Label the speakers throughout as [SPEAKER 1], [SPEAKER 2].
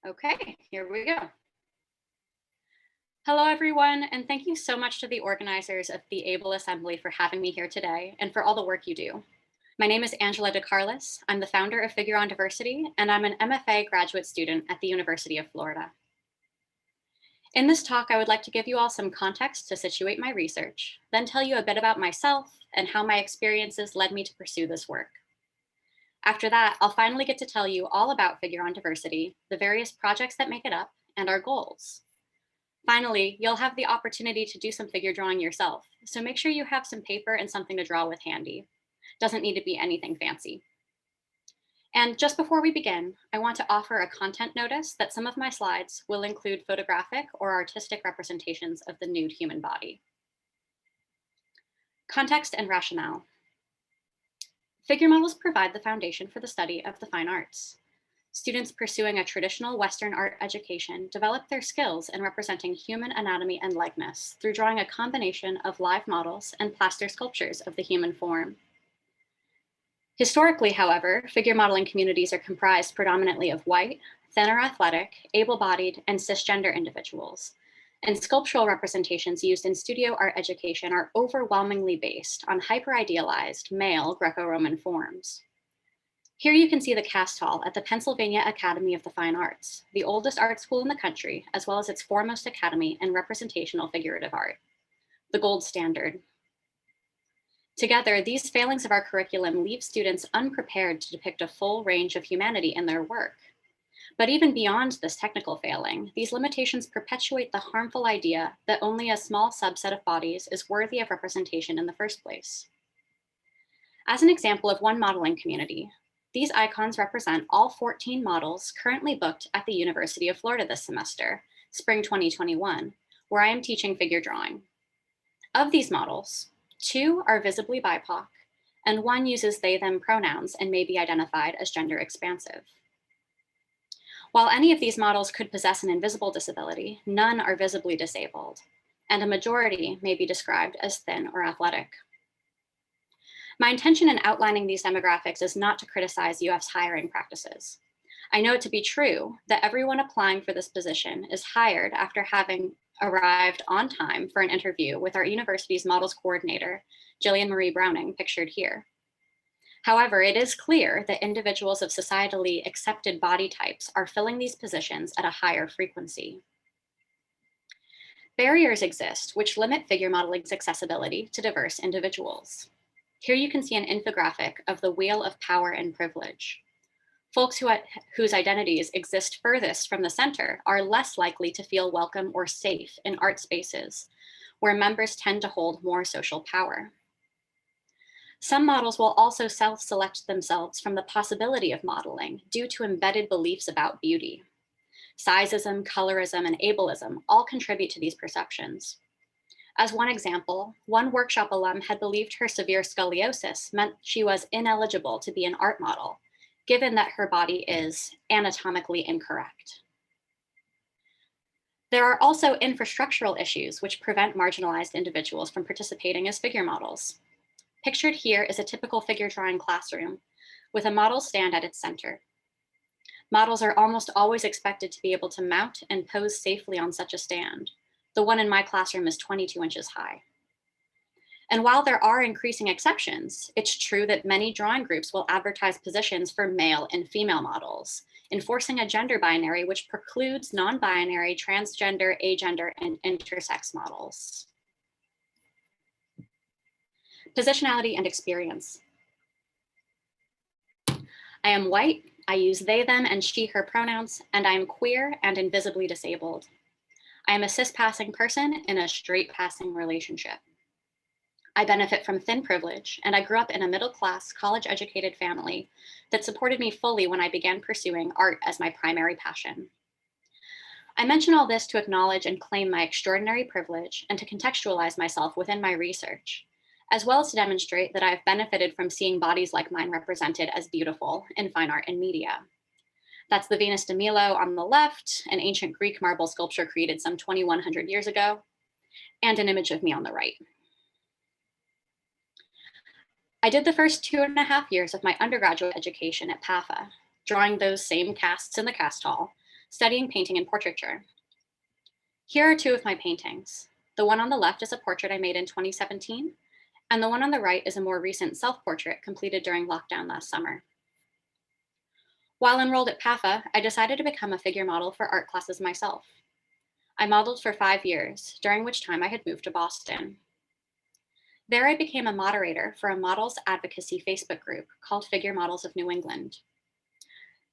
[SPEAKER 1] Okay, here we go. Hello, everyone, and thank you so much to the organizers of the Able Assembly for having me here today and for all the work you do. My name is Angela DeCarlis. I'm the founder of Figure on Diversity, and I'm an MFA graduate student at the University of Florida. In this talk, I would like to give you all some context to situate my research, then tell you a bit about myself and how my experiences led me to pursue this work. After that, I'll finally get to tell you all about Figure on Diversity, the various projects that make it up, and our goals. Finally, you'll have the opportunity to do some figure drawing yourself, so make sure you have some paper and something to draw with handy. Doesn't need to be anything fancy. And just before we begin, I want to offer a content notice that some of my slides will include photographic or artistic representations of the nude human body. Context and rationale. Figure models provide the foundation for the study of the fine arts. Students pursuing a traditional Western art education develop their skills in representing human anatomy and likeness through drawing a combination of live models and plaster sculptures of the human form. Historically, however, figure modeling communities are comprised predominantly of white, thin or athletic, able-bodied, and cisgender individuals. And sculptural representations used in studio art education are overwhelmingly based on hyper-idealized male Greco-Roman forms. Here you can see the cast hall at the Pennsylvania Academy of the Fine Arts, the oldest art school in the country, as well as its foremost academy in representational figurative art, the gold standard. Together, these failings of our curriculum leave students unprepared to depict a full range of humanity in their work. But even beyond this technical failing, these limitations perpetuate the harmful idea that only a small subset of bodies is worthy of representation in the first place. As an example of one modeling community, these icons represent all 14 models currently booked at the University of Florida this semester, spring 2021, where I am teaching figure drawing. Of these models, 2 are visibly BIPOC, and 1 uses they, them pronouns and may be identified as gender expansive. While any of these models could possess an invisible disability, none are visibly disabled, and a majority may be described as thin or athletic. My intention in outlining these demographics is not to criticize UF's hiring practices. I know it to be true that everyone applying for this position is hired after having arrived on time for an interview with our university's models coordinator, Jillian Marie Browning, pictured here. However, it is clear that individuals of societally accepted body types are filling these positions at a higher frequency. Barriers exist which limit figure modeling's accessibility to diverse individuals. Here you can see an infographic of the wheel of power and privilege. Folks whose identities exist furthest from the center are less likely to feel welcome or safe in art spaces, where members tend to hold more social power. Some models will also self-select themselves from the possibility of modeling due to embedded beliefs about beauty. Sizeism, colorism, and ableism all contribute to these perceptions. As one example, one workshop alum had believed her severe scoliosis meant she was ineligible to be an art model, given that her body is anatomically incorrect. There are also infrastructural issues which prevent marginalized individuals from participating as figure models. Pictured here is a typical figure drawing classroom with a model stand at its center. Models are almost always expected to be able to mount and pose safely on such a stand. The one in my classroom is 22 inches high. And while there are increasing exceptions, it's true that many drawing groups will advertise positions for male and female models, enforcing a gender binary which precludes non-binary, transgender, agender, and intersex models. Positionality and experience. I am white, I use they, them, and she, her pronouns, and I am queer and invisibly disabled. I am a cis-passing person in a straight-passing relationship. I benefit from thin privilege, and I grew up in a middle-class, college-educated family that supported me fully when I began pursuing art as my primary passion. I mention all this to acknowledge and claim my extraordinary privilege and to contextualize myself within my research, as well as to demonstrate that I have benefited from seeing bodies like mine represented as beautiful in fine art and media. That's the Venus de Milo on the left, an ancient Greek marble sculpture created some 2,100 years ago, and an image of me on the right. I did the first 2.5 years of my undergraduate education at PAFA, drawing those same casts in the cast hall, studying painting and portraiture. Here are two of my paintings. The one on the left is a portrait I made in 2017, and the one on the right is a more recent self-portrait completed during lockdown last summer. While enrolled at PAFA, I decided to become a figure model for art classes myself. I modeled for 5 years, during which time I had moved to Boston. There I became a moderator for a models advocacy Facebook group called Figure Models of New England.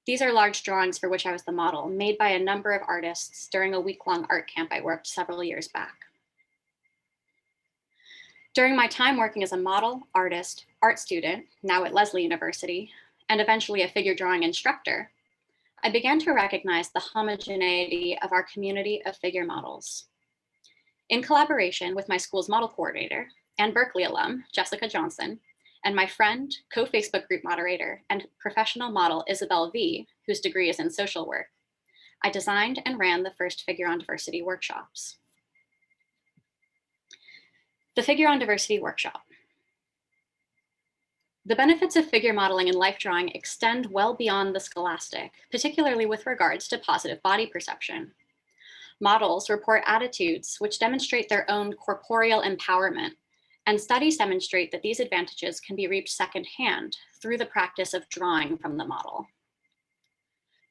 [SPEAKER 1] These are large drawings for which I was the model, made by a number of artists during a week-long art camp I worked several years back. During my time working as a model, artist, art student, now at Lesley University, and eventually a figure drawing instructor, I began to recognize the homogeneity of our community of figure models. In collaboration with my school's model coordinator and Berklee alum, Jessica Johnson, and my friend, co-Facebook group moderator, and professional model Isabel V., whose degree is in social work, I designed and ran the first Figure on Diversity workshops. The Figure on Diversity workshop. The benefits of figure modeling and life drawing extend well beyond the scholastic, particularly with regards to positive body perception. Models report attitudes which demonstrate their own corporeal empowerment, and studies demonstrate that these advantages can be reaped secondhand through the practice of drawing from the model.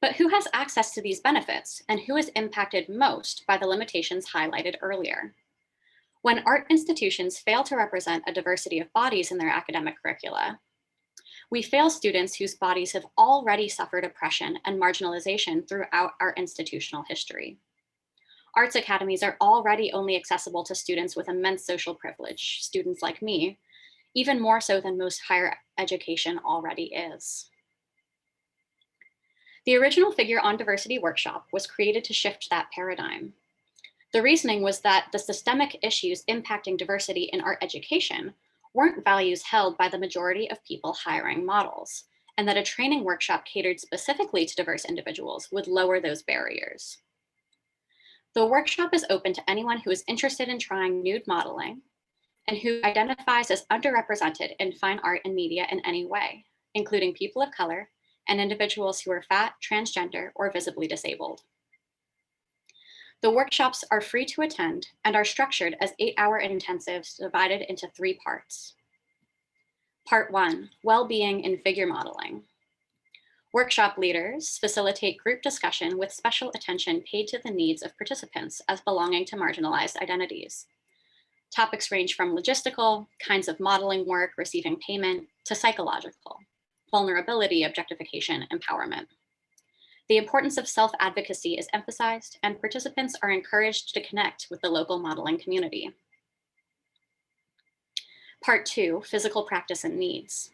[SPEAKER 1] But who has access to these benefits, and who is impacted most by the limitations highlighted earlier? When art institutions fail to represent a diversity of bodies in their academic curricula, we fail students whose bodies have already suffered oppression and marginalization throughout our institutional history. Arts academies are already only accessible to students with immense social privilege, students like me, even more so than most higher education already is. The original Figure on Diversity workshop was created to shift that paradigm. The reasoning was that the systemic issues impacting diversity in art education weren't values held by the majority of people hiring models, and that a training workshop catered specifically to diverse individuals would lower those barriers. The workshop is open to anyone who is interested in trying nude modeling and who identifies as underrepresented in fine art and media in any way, including people of color and individuals who are fat, transgender, or visibly disabled. The workshops are free to attend and are structured as 8-hour intensives divided into 3 parts. Part 1, Well-being in Figure Modeling. Workshop leaders facilitate group discussion with special attention paid to the needs of participants as belonging to marginalized identities. Topics range from logistical, kinds of modeling work, receiving payment, to psychological, vulnerability, objectification, empowerment. The importance of self-advocacy is emphasized, and participants are encouraged to connect with the local modeling community. Part 2, Physical Practice and Needs.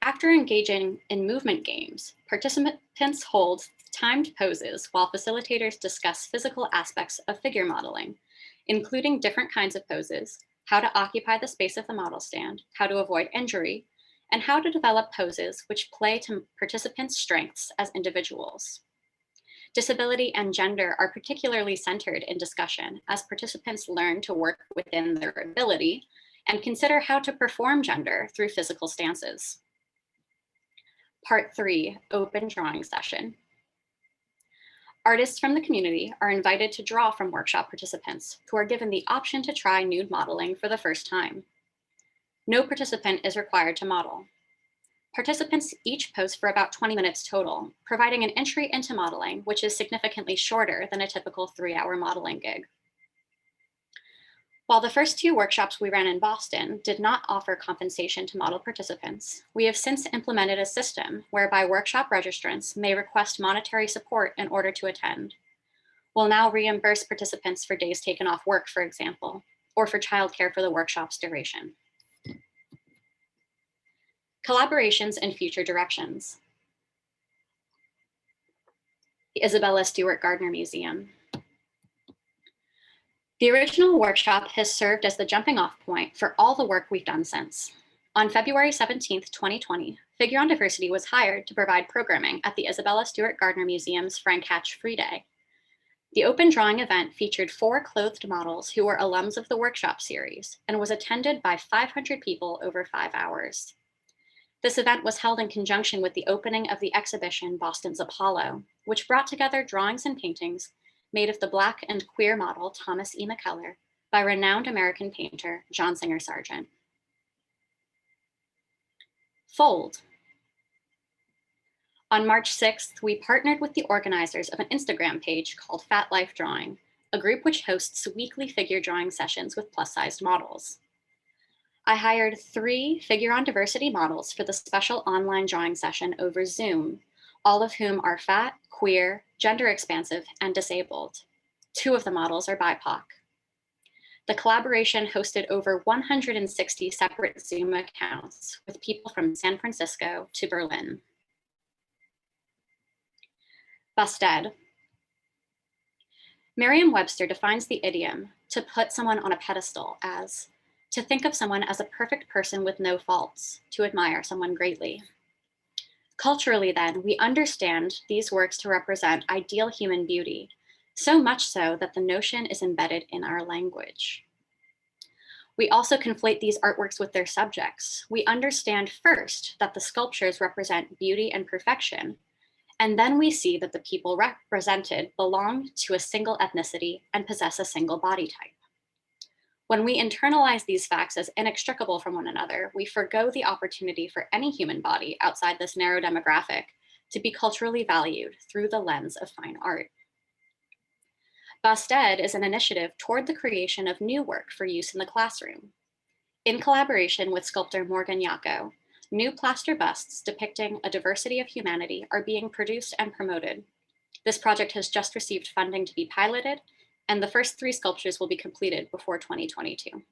[SPEAKER 1] After engaging in movement games, participants hold timed poses while facilitators discuss physical aspects of figure modeling, including different kinds of poses, how to occupy the space of the model stand, how to avoid injury, and how to develop poses which play to participants' strengths as individuals. Disability and gender are particularly centered in discussion as participants learn to work within their ability and consider how to perform gender through physical stances. Part 3, Open Drawing Session. Artists from the community are invited to draw from workshop participants who are given the option to try nude modeling for the first time. No participant is required to model. Participants each pose for about 20 minutes total, providing an entry into modeling, which is significantly shorter than a typical 3-hour modeling gig. While the first 2 workshops we ran in Boston did not offer compensation to model participants, we have since implemented a system whereby workshop registrants may request monetary support in order to attend. We'll now reimburse participants for days taken off work, for example, or for childcare for the workshop's duration. Collaborations and future directions. The Isabella Stewart Gardner Museum. The original workshop has served as the jumping off point for all the work we've done since. On February 17th, 2020, Figure on Diversity was hired to provide programming at the Isabella Stewart Gardner Museum's Frank Hatch Free Day. The open drawing event featured 4 clothed models who were alums of the workshop series and was attended by 500 people over 5 hours. This event was held in conjunction with the opening of the exhibition Boston's Apollo, which brought together drawings and paintings made of the Black and queer model Thomas E. McKellar by renowned American painter John Singer Sargent. Fold. On March 6th, we partnered with the organizers of an Instagram page called Fat Life Drawing, a group which hosts weekly figure drawing sessions with plus-sized models. I hired 3 Figure on Diversity models for the special online drawing session over Zoom, all of whom are fat, queer, gender expansive, and disabled. 2 of the models are BIPOC. The collaboration hosted over 160 separate Zoom accounts with people from San Francisco to Berlin. Busted. Merriam-Webster defines the idiom to put someone on a pedestal as to think of someone as a perfect person with no faults, to admire someone greatly. Culturally, then, we understand these works to represent ideal human beauty, so much so that the notion is embedded in our language. We also conflate these artworks with their subjects. We understand first that the sculptures represent beauty and perfection, and then we see that the people represented belong to a single ethnicity and possess a single body type. When we internalize these facts as inextricable from one another, we forgo the opportunity for any human body outside this narrow demographic to be culturally valued through the lens of fine art. Busted is an initiative toward the creation of new work for use in the classroom. In collaboration with sculptor Morgan Yako, new plaster busts depicting a diversity of humanity are being produced and promoted. This project has just received funding to be piloted, and the first 3 sculptures will be completed before 2022.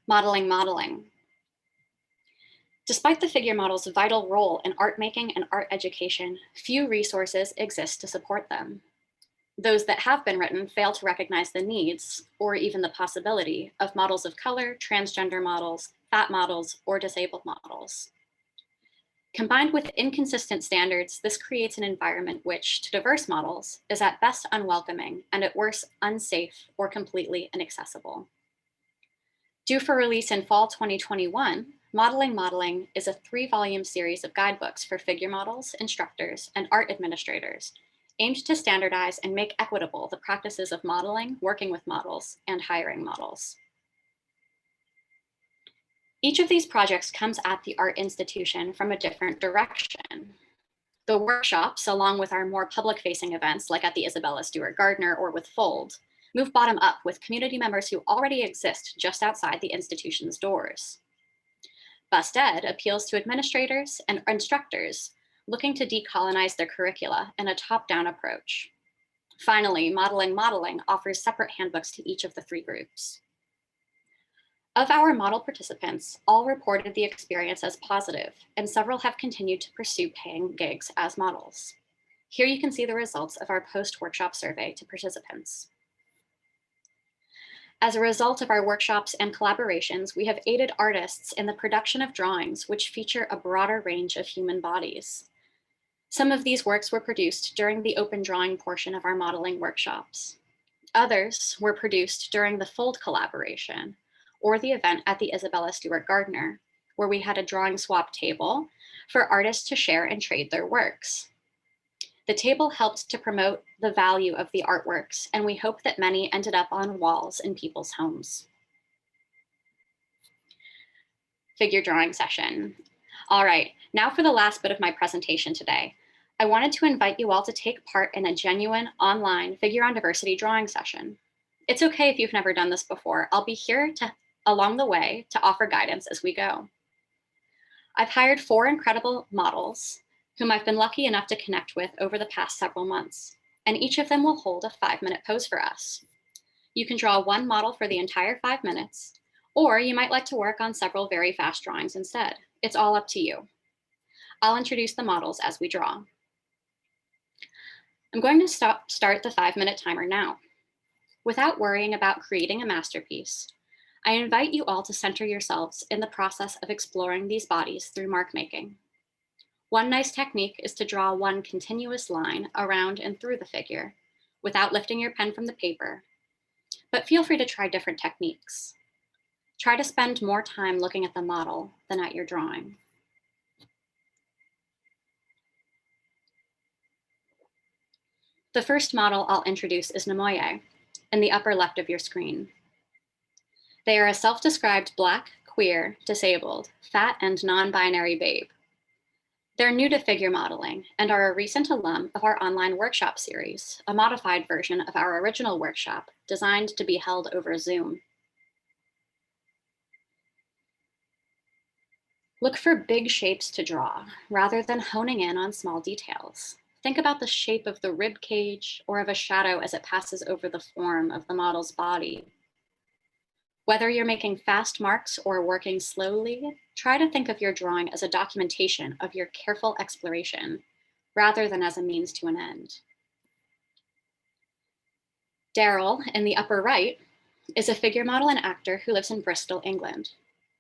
[SPEAKER 1] Modeling. Despite the figure model's vital role in art making and art education, few resources exist to support them. Those that have been written fail to recognize the needs, or even the possibility, of models of color, transgender models, fat models, or disabled models. Combined with inconsistent standards, this creates an environment which, to diverse models, is at best unwelcoming and at worst unsafe or completely inaccessible. Due for release in fall 2021, Modeling is a 3-volume series of guidebooks for figure models, instructors, and art administrators, aimed to standardize and make equitable the practices of modeling, working with models, and hiring models. Each of these projects comes at the art institution from a different direction. The workshops, along with our more public-facing events like at the Isabella Stewart Gardner or with Fold, move bottom up with community members who already exist just outside the institution's doors. Busted appeals to administrators and instructors looking to decolonize their curricula in a top-down approach. Finally, Modeling offers separate handbooks to each of the 3 groups. Of our model participants, all reported the experience as positive, and several have continued to pursue paying gigs as models. Here you can see the results of our post-workshop survey to participants. As a result of our workshops and collaborations, we have aided artists in the production of drawings which feature a broader range of human bodies. Some of these works were produced during the open drawing portion of our modeling workshops. Others were produced during the Fold collaboration, or the event at the Isabella Stewart Gardner, where we had a drawing swap table for artists to share and trade their works. The table helped to promote the value of the artworks, and we hope that many ended up on walls in people's homes. Figure drawing session. All right, now for the last bit of my presentation today. I wanted to invite you all to take part in a genuine online Figure on Diversity drawing session. It's okay if you've never done this before. I'll be here along the way to offer guidance as we go. I've hired 4 incredible models whom I've been lucky enough to connect with over the past several months, and each of them will hold a 5-minute pose for us. You can draw 1 model for the entire 5 minutes, or you might like to work on several very fast drawings instead. It's all up to you. I'll introduce the models as we draw. I'm going to start the 5-minute timer now. Without worrying about creating a masterpiece, I invite you all to center yourselves in the process of exploring these bodies through mark making. One nice technique is to draw 1 continuous line around and through the figure without lifting your pen from the paper, but feel free to try different techniques. Try to spend more time looking at the model than at your drawing. The first model I'll introduce is Nemoye, in the upper left of your screen. They are a self-described Black, queer, disabled, fat, and non-binary babe. They're new to figure modeling and are a recent alum of our online workshop series, a modified version of our original workshop designed to be held over Zoom. Look for big shapes to draw, rather than honing in on small details. Think about the shape of the rib cage or of a shadow as it passes over the form of the model's body. Whether you're making fast marks or working slowly, try to think of your drawing as a documentation of your careful exploration, rather than as a means to an end. Daryl, in the upper right, is a figure model and actor who lives in Bristol, England.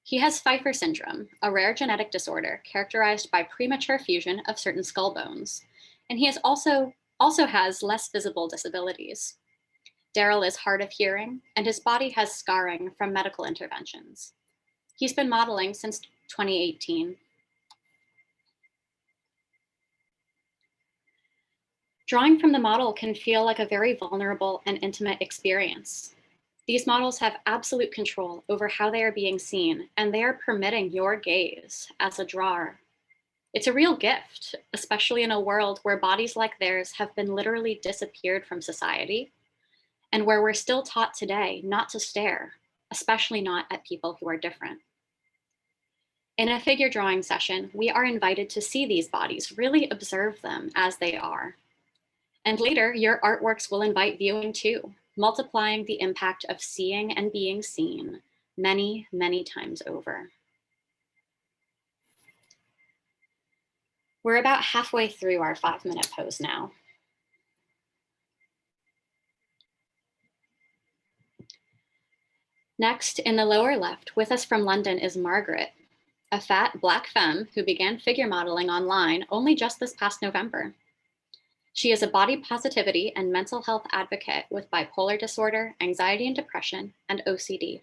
[SPEAKER 1] He has Pfeiffer syndrome, a rare genetic disorder characterized by premature fusion of certain skull bones, and he also has less visible disabilities. Daryl is hard of hearing, and his body has scarring from medical interventions. He's been modeling since 2018. Drawing from the model can feel like a very vulnerable and intimate experience. These models have absolute control over how they are being seen, and they are permitting your gaze as a drawer. It's a real gift, especially in a world where bodies like theirs have been literally disappeared from society, and where we're still taught today not to stare, especially not at people who are different. In a figure drawing session, we are invited to see these bodies, really observe them as they are. And later, your artworks will invite viewing too, multiplying the impact of seeing and being seen many, many times over. We're about halfway through our 5-minute pose now. Next, in the lower left, with us from London is Margaret, a fat Black femme who began figure modeling online only just this past November. She is a body positivity and mental health advocate with bipolar disorder, anxiety and depression, and OCD.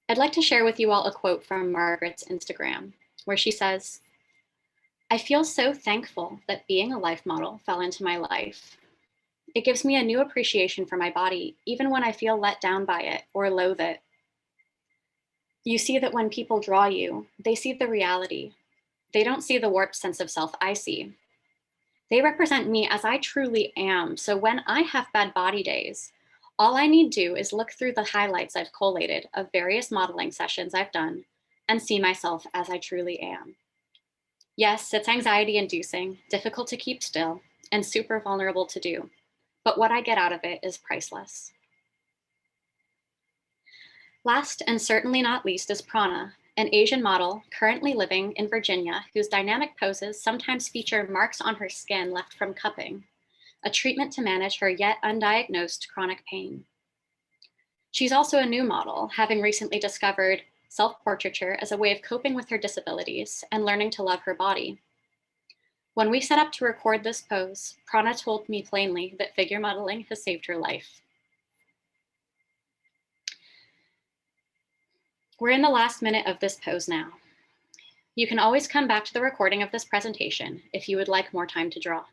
[SPEAKER 1] I'd like to share with you all a quote from Margaret's Instagram, where she says, "I feel so thankful that being a life model fell into my life. It gives me a new appreciation for my body, even when I feel let down by it or loathe it. You see that when people draw you, they see the reality. They don't see the warped sense of self I see. They represent me as I truly am, so when I have bad body days, all I need do is look through the highlights I've collated of various modeling sessions I've done and see myself as I truly am. Yes, it's anxiety inducing, difficult to keep still, and super vulnerable to do, but what I get out of it is priceless." Last and certainly not least is Prana, an Asian model currently living in Virginia whose dynamic poses sometimes feature marks on her skin left from cupping, a treatment to manage her yet undiagnosed chronic pain. She's also a new model, having recently discovered self-portraiture as a way of coping with her disabilities and learning to love her body. When we set up to record this pose, Prana told me plainly that figure modeling has saved her life. We're in the last minute of this pose now. You can always come back to the recording of this presentation if you would like more time to draw.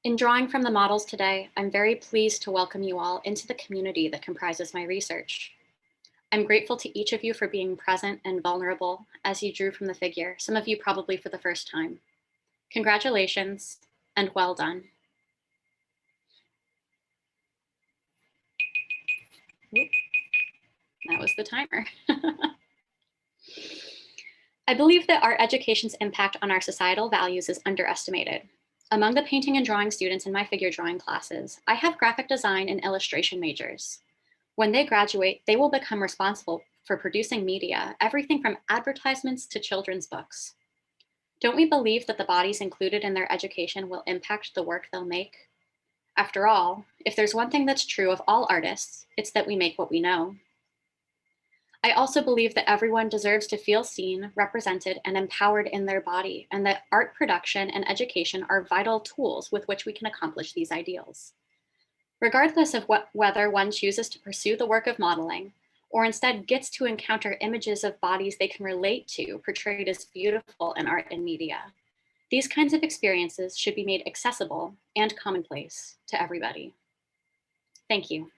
[SPEAKER 1] In drawing from the models today, I'm very pleased to welcome you all into the community that comprises my research. I'm grateful to each of you for being present and vulnerable as you drew from the figure, some of you probably for the first time. Congratulations and well done. Oop, that was the timer. I believe that our education's impact on our societal values is underestimated. Among the painting and drawing students in my figure drawing classes, I have graphic design and illustration majors. When they graduate, they will become responsible for producing media, everything from advertisements to children's books. Don't we believe that the bodies included in their education will impact the work they'll make? After all, if there's one thing that's true of all artists, it's that we make what we know. I also believe that everyone deserves to feel seen, represented, and empowered in their body, and that art production and education are vital tools with which we can accomplish these ideals. Regardless of whether one chooses to pursue the work of modeling, or instead gets to encounter images of bodies they can relate to portrayed as beautiful in art and media, these kinds of experiences should be made accessible and commonplace to everybody. Thank you.